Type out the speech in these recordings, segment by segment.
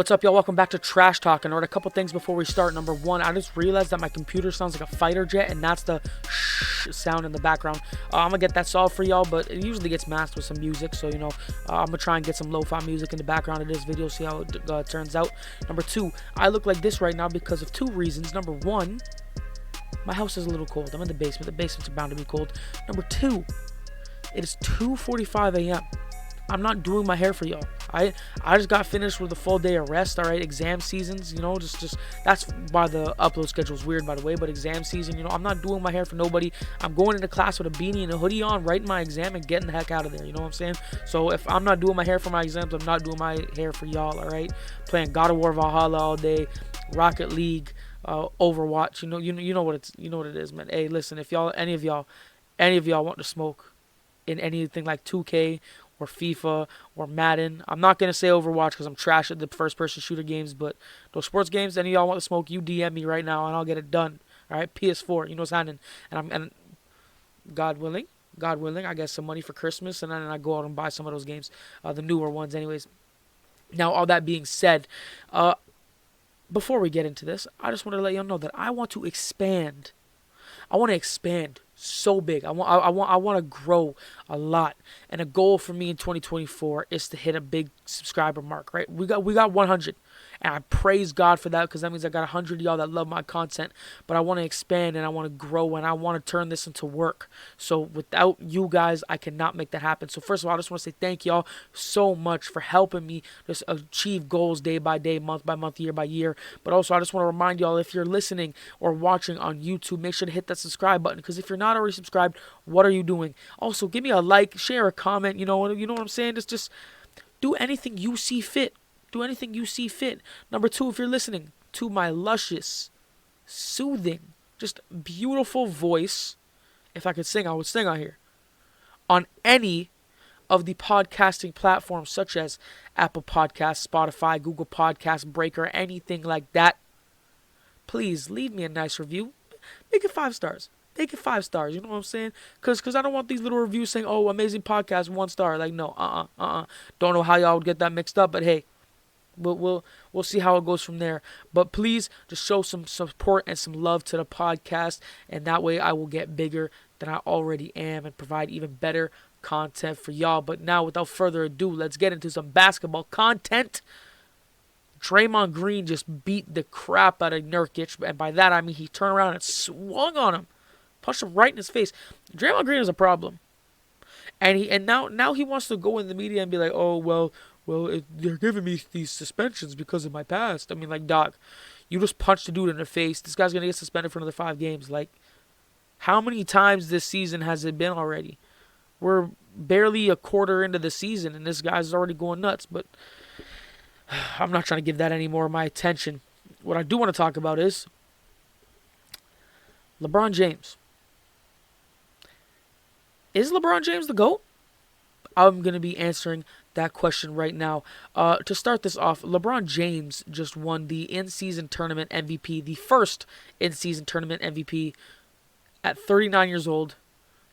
What's up, y'all? Welcome back to Trash Talkin. Alright, a couple things before we start. Number one, I just realized that my computer sounds like a fighter jet, and that's the shh sound in the background. I'm gonna get that solved for y'all, but it usually gets masked with some music, so I'm gonna try and get some lo-fi music in the background of this video, see how it turns out. Number two, I look like this right now because of two reasons. Number one, my house is a little cold. I'm in the basement. The basement's bound to be cold. Number two, it is 2:45 a.m. I'm not doing my hair for y'all. I just got finished with a full day of rest. All right, exam seasons, just that's why the upload schedule is weird, by the way. But exam season, I'm not doing my hair for nobody. I'm going into class with a beanie and a hoodie on, writing my exam and getting the heck out of there. You know what I'm saying? So if I'm not doing my hair for my exams, I'm not doing my hair for y'all. All right, playing God of War Valhalla all day, Rocket League, Overwatch. You know what it is, man. Hey, listen, if any of y'all want to smoke in anything like 2K or FIFA or Madden. I'm not going to say Overwatch because I'm trash at the first-person shooter games, but those sports games, any of y'all want to smoke, you DM me right now and I'll get it done. All right, PS4, you know what's happening. And God willing, I get some money for Christmas, and then I go out and buy some of those games, the newer ones anyways. Now, all that being said, before we get into this, I just want to let y'all know that I want to expand. I want to expand so big. I want to grow a lot. And a goal for me in 2024 is to hit a big subscriber mark, right? We got 100. And I praise God for that, because that means I got 100 of y'all that love my content. But I want to expand, and I want to grow, and I want to turn this into work. So without you guys, I cannot make that happen. So first of all, I just want to say thank y'all so much for helping me just achieve goals day by day, month by month, year by year. But also, I just want to remind y'all, if you're listening or watching on YouTube, make sure to hit that subscribe button, because if you're not already subscribed, what are you doing? Also, give me a like, share a comment. You know what I'm saying? Just do anything you see fit. Do anything you see fit. Number two, if you're listening to my luscious, soothing, just beautiful voice, if I could sing, I would sing out here, on any of the podcasting platforms such as Apple Podcasts, Spotify, Google Podcasts, Breaker, anything like that, please leave me a nice review. Make it 5 stars. Make it 5 stars. You know what I'm saying? Because I don't want these little reviews saying, oh, amazing podcast, 1 star. Like, no, Don't know how y'all would get that mixed up, but hey, we'll see how it goes from there. But please just show some support and some love to the podcast, and that way I will get bigger than I already am and provide even better content for y'all. But now, without further ado, let's get into some basketball content. Draymond Green just beat the crap out of Nurkic, and by that I mean he turned around and swung on him, punched him right in his face. Draymond Green is a problem, and now he wants to go in the media and be like, oh well, they're giving me these suspensions because of my past. I mean, like, dog, you just punched a dude in the face. This guy's going to get suspended for another 5 games. Like, how many times this season has it been already? We're barely a quarter into the season, and this guy's already going nuts. But I'm not trying to give that any more of my attention. What I do want to talk about is LeBron James. Is LeBron James the GOAT? I'm going to be answering that question right now. To start this off, LeBron James just won the in-season tournament MVP, the first in-season tournament MVP at 39 years old,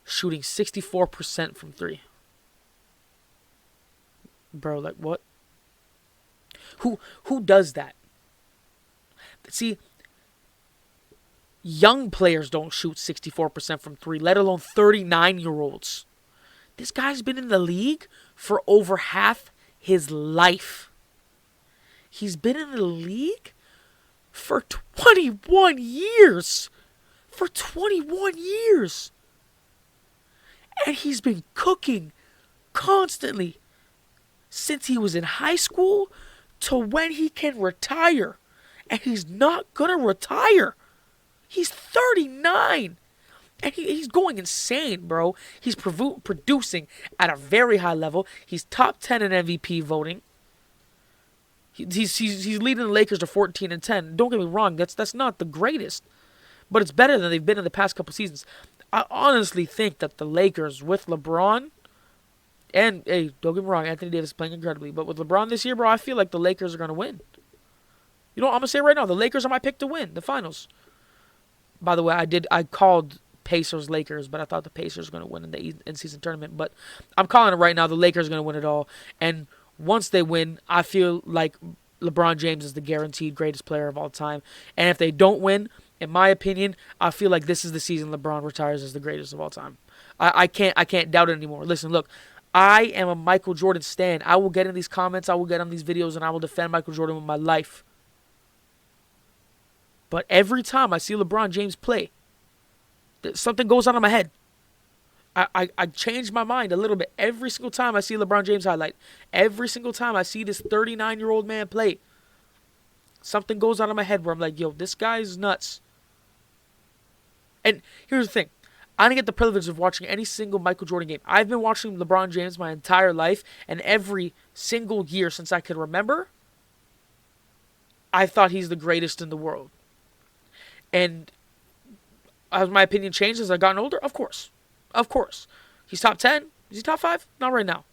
shooting 64% from 3. Bro, like, what? Who does that? See, young players don't shoot 64% from 3, let alone 39-year-olds. This guy's been in the league for over half his life. He's been in the league for 21 years. For 21 years. And he's been cooking constantly since he was in high school to when he can retire. And he's not going to retire. He's 39. And he's going insane, bro. He's producing at a very high level. He's top 10 in MVP voting. He's leading the Lakers to 14-10. Don't get me wrong, that's not the greatest, but it's better than they've been in the past couple seasons. I honestly think that the Lakers with LeBron, and hey, don't get me wrong, Anthony Davis is playing incredibly, but with LeBron this year, bro, I feel like the Lakers are gonna win. You know what I'm gonna say right now? The Lakers are my pick to win the finals. By the way, I called Pacers Lakers, but I thought the Pacers were going to win in the in-season tournament. But I'm calling it right now. The Lakers are going to win it all. And once they win, I feel like LeBron James is the guaranteed greatest player of all time. And if they don't win, in my opinion, I feel like this is the season LeBron retires as the greatest of all time. I can't doubt it anymore. Listen, look, I am a Michael Jordan stan. I will get in these comments, I will get on these videos, and I will defend Michael Jordan with my life. But every time I see LeBron James play, something goes on in my head. I change my mind a little bit every single time I see LeBron James highlight. Every single time I see this 39-year-old man play, something goes on in my head where I'm like, yo, this guy's nuts. And here's the thing. I didn't get the privilege of watching any single Michael Jordan game. I've been watching LeBron James my entire life, and every single year since I can remember, I thought he's the greatest in the world. And has my opinion changed as I've gotten older? Of course. Of course. He's top 10. Is he top 5? Not right now.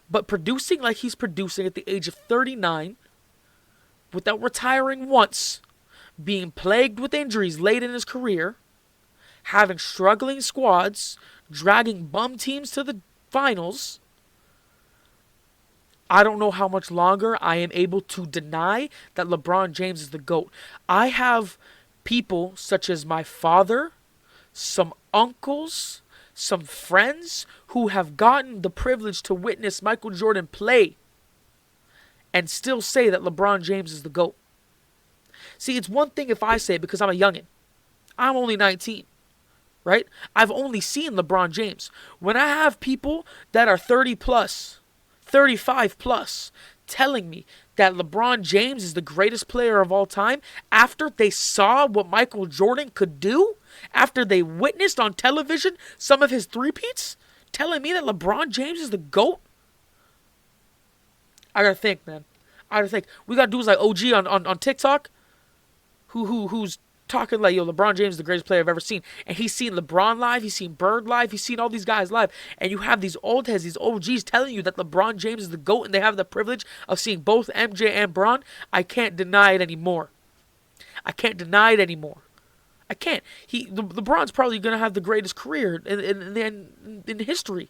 But producing like he's producing at the age of 39, without retiring once, being plagued with injuries late in his career, having struggling squads, dragging bum teams to the finals, I don't know how much longer I am able to deny that LeBron James is the GOAT. I have people such as my father, some uncles, some friends who have gotten the privilege to witness Michael Jordan play and still say that LeBron James is the GOAT. See, it's one thing if I say it because I'm a youngin'. I'm only 19, right? I've only seen LeBron James. When I have people that are 30 plus, 35 plus, telling me that LeBron James is the greatest player of all time after they saw what Michael Jordan could do, after they witnessed on television some of his three-peats, telling me that LeBron James is the GOAT? I gotta think, man. I gotta think. We got dudes like OG on TikTok who's talking like, yo, LeBron James is the greatest player I've ever seen. And he's seen LeBron live, he's seen Bird live, he's seen all these guys live. And you have these old heads, these OGs telling you that LeBron James is the GOAT and they have the privilege of seeing both MJ and Bron. I can't deny it anymore. I can't deny it anymore. I can't. LeBron's probably going to have the greatest career in history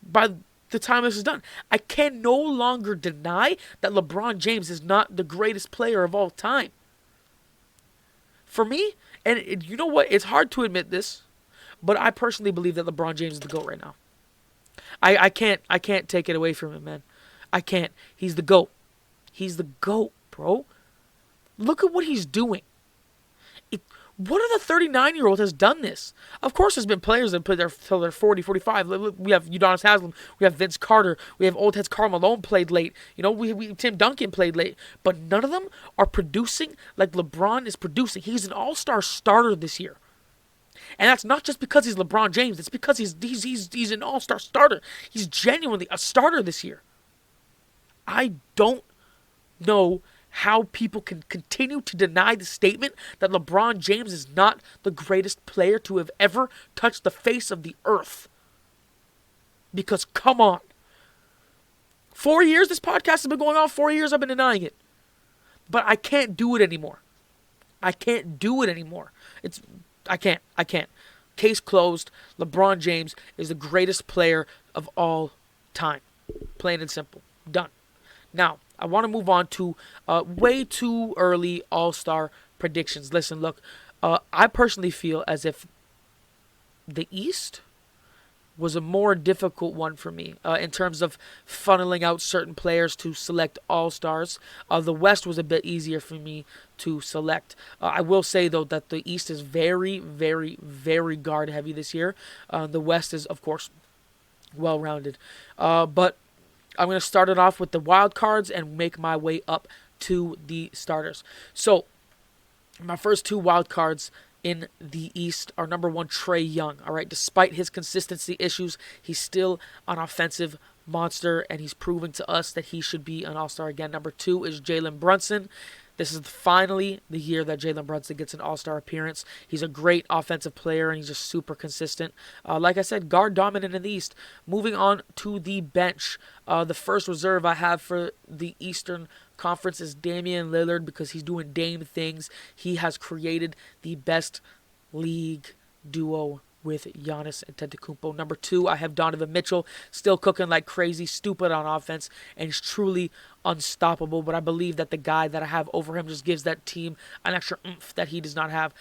by the time this is done. I can no longer deny that LeBron James is not the greatest player of all time. For me, and you know what? It's hard to admit this, but I personally believe that LeBron James is the GOAT right now. I can't take it away from him, man. I can't. He's the GOAT. He's the GOAT, bro. Look at what he's doing. What other 39-year-old has done this? Of course, there's been players that play there till they're 40, 45. We have Udonis Haslem. We have Vince Carter. We have old heads. Karl Malone played late. You know, Tim Duncan played late. But none of them are producing like LeBron is producing. He's an all-star starter this year. And that's not just because he's LeBron James. It's because he's an all-star starter. He's genuinely a starter this year. I don't know how people can continue to deny the statement that LeBron James is not the greatest player to have ever touched the face of the earth. Because, come on. 4 years this podcast has been going on. 4 years I've been denying it. But I can't do it anymore. I can't do it anymore. I can't. Case closed. LeBron James is the greatest player of all time. Plain and simple. Done. Now, I want to move on to way too early all-star predictions. Listen, look, I personally feel as if the East was a more difficult one for me in terms of funneling out certain players to select all-stars. The West was a bit easier for me to select. I will say, though, that the East is very, very, very guard-heavy this year. The West is, of course, well-rounded. But I'm going to start it off with the wild cards and make my way up to the starters. So, my first two wild cards in the East are number one, Trae Young. All right, despite his consistency issues, he's still an offensive monster, and he's proven to us that he should be an all-star again. Number two is Jalen Brunson. This is finally the year that Jalen Brunson gets an all-star appearance. He's a great offensive player, and he's just super consistent. Like I said, guard dominant in the East. Moving on to the bench. The first reserve I have for the Eastern Conference is Damian Lillard because he's doing Dame things. He has created the best league duo with Giannis Antetokounmpo. Number 2, I have Donovan Mitchell, still cooking like crazy, stupid on offense, and he's truly unstoppable. But I believe that the guy that I have over him just gives that team an extra oomph that he does not have.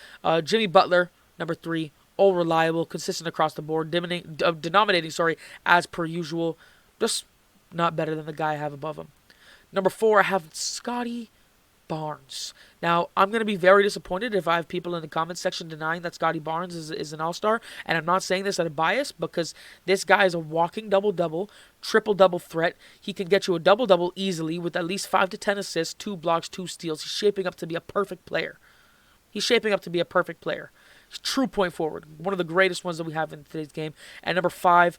Jimmy Butler, number 3, all reliable, consistent across the board, denominating, as per usual, just not better than the guy I have above him. Number 4, I have Scotty Barnes. Now, I'm going to be very disappointed if I have people in the comments section denying that Scotty Barnes is an all-star, and I'm not saying this out of bias because this guy is a walking double-double, triple-double threat. He can get you a double-double easily with at least 5 to 10 assists, 2 blocks, 2 steals. He's shaping up to be a perfect player. True point forward. One of the greatest ones that we have in today's game. And number 5,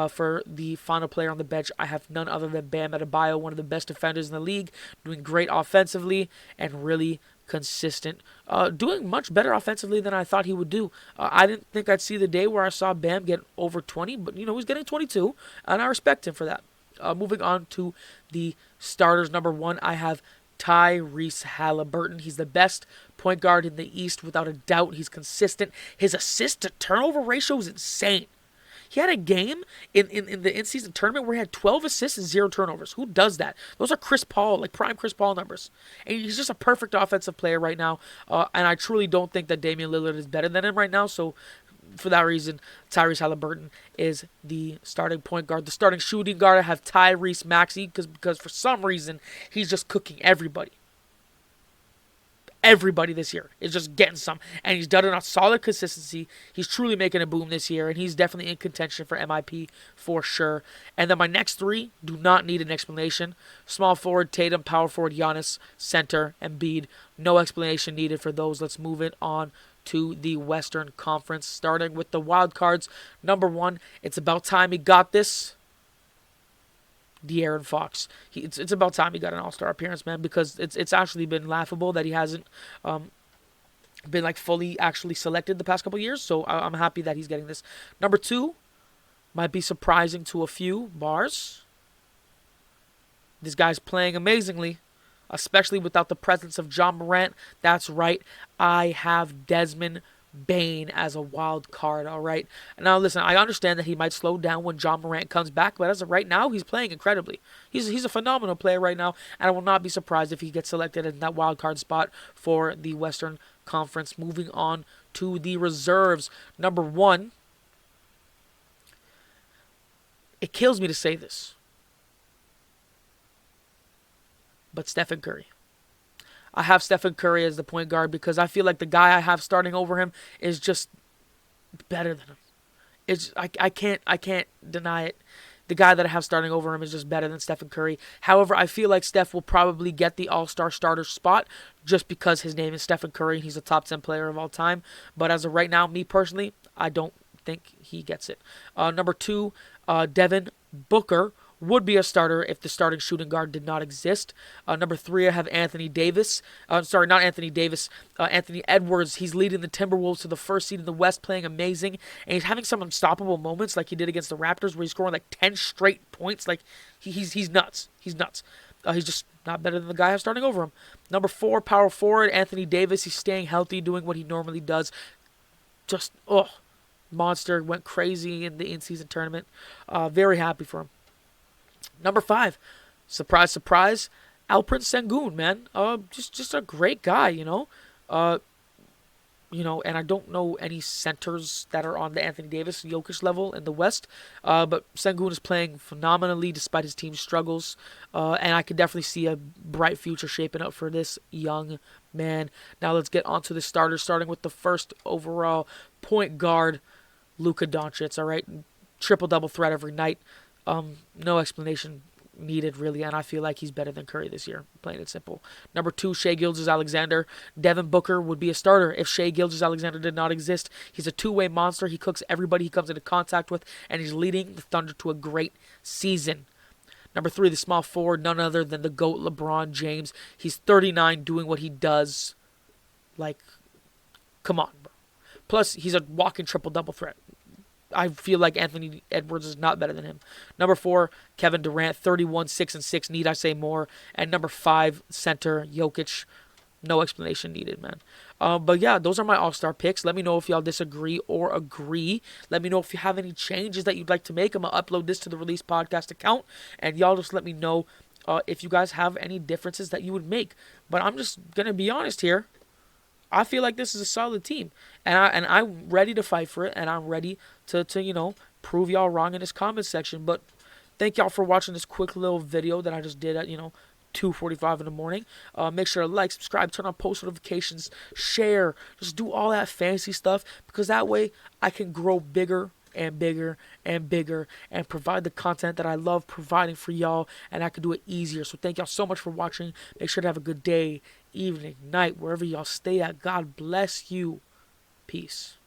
for the final player on the bench, I have none other than Bam Adebayo, one of the best defenders in the league, doing great offensively and really consistent. Doing much better offensively than I thought he would do. I didn't think I'd see the day where I saw Bam get over 20, but he's getting 22, and I respect him for that. Moving on to the starters. Number 1, I have Tyrese Halliburton. He's the best point guard in the East without a doubt. He's consistent. His assist to turnover ratio is insane. He had a game in the in-season tournament where he had 12 assists and 0 turnovers. Who does that? Those are Chris Paul, like prime Chris Paul numbers. And he's just a perfect offensive player right now. And I truly don't think that Damian Lillard is better than him right now. So for that reason, Tyrese Halliburton is the starting point guard. The starting shooting guard, I have Tyrese Maxey because for some reason, he's just cooking everybody. Everybody this year is just getting some. And he's done it on solid consistency. He's truly making a boom this year. And he's definitely in contention for MIP for sure. And then my next 3 do not need an explanation. Small forward, Tatum. Power forward, Giannis. Center, Embiid. No explanation needed for those. Let's move it on to the Western Conference, starting with the wild cards. Number 1, it's about time he got this. De'Aaron Fox. It's about time he got an all-star appearance, man, because it's actually been laughable that he hasn't been like fully actually selected the past couple years. So I'm happy that he's getting this. Number 2, might be surprising to a few, Bars. This guy's playing amazingly, especially without the presence of John Morant. That's right. I have Desmond Bane as a wild card, all right? Now, listen, I understand that he might slow down when John Morant comes back, but as of right now, he's playing incredibly. He's a phenomenal player right now, and I will not be surprised if he gets selected in that wild card spot for the Western Conference. Moving on to the reserves. Number 1, it kills me to say this, but Stephen Curry. I have Stephen Curry as the point guard because I feel like the guy I have starting over him is just better than him. I can't deny it. The guy that I have starting over him is just better than Stephen Curry. However, I feel like Steph will probably get the all-star starter spot just because his name is Stephen Curry and he's a top 10 player of all time. But as of right now, me personally, I don't think he gets it. Number 2, Devin Booker would be a starter if the starting shooting guard did not exist. Number 3, I have Anthony Davis. Anthony Edwards. He's leading the Timberwolves to the first seed in the West, playing amazing. And he's having some unstoppable moments like he did against the Raptors where he's scoring like 10 straight points. Like, he's nuts. He's nuts. He's just not better than the guy who's starting over him. Number 4, power forward, Anthony Davis. He's staying healthy, doing what he normally does. Just, monster. Went crazy in the in-season tournament. Very happy for him. Number 5, surprise, surprise, Alperen Sengun, man. Just a great guy, and I don't know any centers that are on the Anthony Davis, Jokic level in the West, but Sengun is playing phenomenally despite his team's struggles, and I could definitely see a bright future shaping up for this young man. Now let's get on to the starters, starting with the first overall point guard, Luka Doncic, all right? Triple-double threat every night. No explanation needed, really, and I feel like he's better than Curry this year, plain and simple. Number 2, Shai Gilgeous-Alexander. Devin Booker would be a starter if Shai Gilgeous-Alexander did not exist. He's a two-way monster. He cooks everybody he comes into contact with, and he's leading the Thunder to a great season. Number 3, the small forward, none other than the GOAT, LeBron James. He's 39, doing what he does. Like, come on, bro. Plus, he's a walking triple-double threat. I feel like Anthony Edwards is not better than him. Number 4, Kevin Durant, 31, 6-6. Need I say more? And number 5, center, Jokic. No explanation needed, man. But yeah, those are my all-star picks. Let me know if y'all disagree or agree. Let me know if you have any changes that you'd like to make. I'm gonna upload this to the Release Podcast account, and y'all just let me know if you guys have any differences that you would make. But I'm just gonna be honest here. I feel like this is a solid team, and I'm ready to fight for it, and I'm ready to prove y'all wrong in this comment section. But thank y'all for watching this quick little video that I just did at 2:45 in the morning. Make sure to like, subscribe, turn on post notifications, share, just do all that fancy stuff, because that way I can grow bigger and bigger and bigger and provide the content that I love providing for y'all, and I can do it easier. So thank y'all so much for watching. Make sure to have a good day, evening, night, wherever y'all stay at. God bless you. Peace.